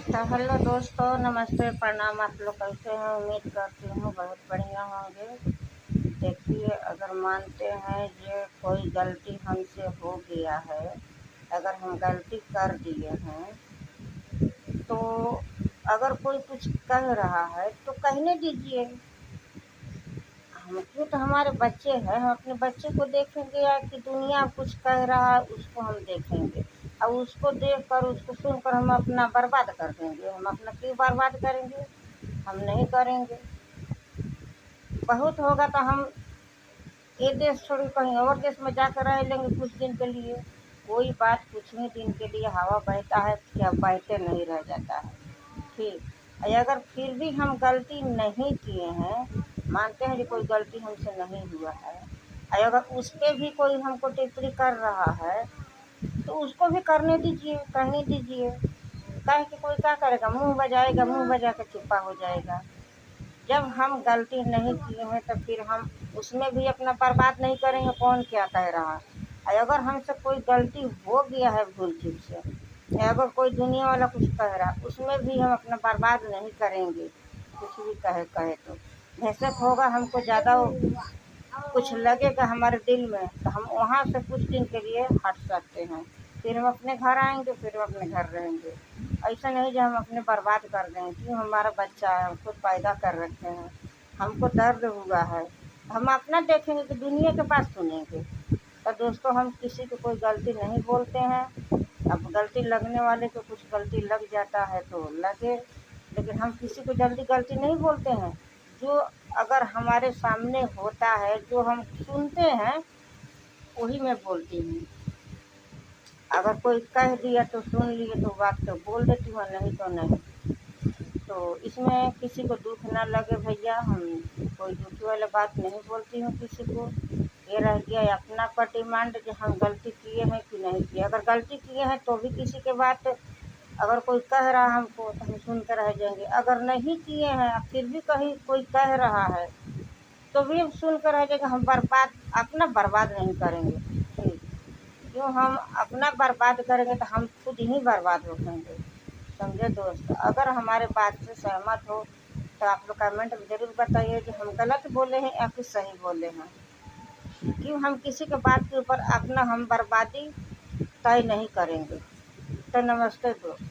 तो हेलो दोस्तों, नमस्ते, प्रणाम। आप लोग कैसे हैं? उम्मीद करती हूँ बहुत बढ़िया होंगे। देखिए, अगर मानते हैं ये कोई गलती हमसे हो गया है, अगर हम गलती कर दिए हैं तो अगर कोई कुछ कह रहा है तो कहने दीजिए। हम क्यों, तो हमारे बच्चे हैं, हम अपने बच्चे को देखेंगे या कि दुनिया कुछ कह रहा है उसको हम देखेंगे। और उसको देख कर, उसको सुनकर हम अपना बर्बाद कर देंगे। हम अपना क्यों बर्बाद करेंगे? हम नहीं करेंगे। बहुत होगा तो हम ये देश छोड़ के कहीं और देश में जाकर रह लेंगे कुछ दिन के लिए। कोई बात, कुछ ही दिन के लिए हवा बहता है, क्या बहते नहीं रह जाता है। ठीक। अगर फिर भी हम गलती नहीं किए हैं, मानते हैं कि कोई गलती हमसे नहीं हुआ है, और अगर उस पे भी कोई हमको टिप्पणी कर रहा है तो उसको भी करने दीजिए, कहने दीजिए। कह के कोई क्या करेगा? मुंह बजाएगा, मुंह बजा के चुप्पा हो जाएगा। जब हम गलती नहीं किए हैं तो फिर हम उसमें भी अपना बर्बाद नहीं करेंगे। कौन क्या कह रहा है? और अगर हमसे कोई गलती हो गया है भूल चूक से, या अगर कोई दुनिया वाला कुछ कह रहा है, उसमें भी हम अपना बर्बाद नहीं करेंगे। कुछ भी कहे कहे तो बेशक होगा, हमको ज़्यादा कुछ लगेगा हमारे दिल में तो हम वहाँ से कुछ दिन के लिए हट सकते हैं। फिर हम अपने घर आएंगे, फिर हम अपने घर रहेंगे। ऐसा नहीं जो हम अपने बर्बाद कर दें। क्यों? हमारा बच्चा है, हम खुद पैदा कर रखे हैं, हमको दर्द हुआ है, हम अपना देखेंगे कि दुनिया के पास सुनेंगे? तो दोस्तों, हम किसी को कोई गलती नहीं बोलते हैं। अब गलती लगने वाले को कुछ गलती लग जाता है तो लगे, लेकिन हम किसी को जल्दी गलती नहीं बोलते हैं। जो अगर हमारे सामने होता है, जो हम सुनते हैं, वही मैं बोलती हूँ। अगर कोई कह दिया तो सुन लिए तो बात तो बोल देती हूँ, नहीं तो नहीं। तो इसमें किसी को दुख ना लगे भैया, हम कोई दुखी वाला बात नहीं बोलती हूँ किसी को। ये रह गया अपना पर डिमांड कि हम गलती किए हैं कि नहीं किए। अगर गलती किए हैं तो भी किसी के बात अगर कोई कह रहा हमको तो हम सुन कर रह जाएंगे। अगर नहीं किए हैं फिर भी कहीं कोई कह रहा है तो भी हम सुन कर रह जाएंगे। हम बर्बाद, अपना बर्बाद नहीं करेंगे। ठीक। क्यों हम अपना बर्बाद करेंगे तो हम खुद ही बर्बाद हो जाएंगे। समझे दोस्त? अगर हमारे बात से सहमत हो तो आप लोग कमेंट में ज़रूर बताइए कि हम गलत बोले हैं या फिर सही बोले हैं। क्यों हम किसी के बात के ऊपर अपना हम बर्बादी तय नहीं करेंगे। तो नमस्ते दोस्त।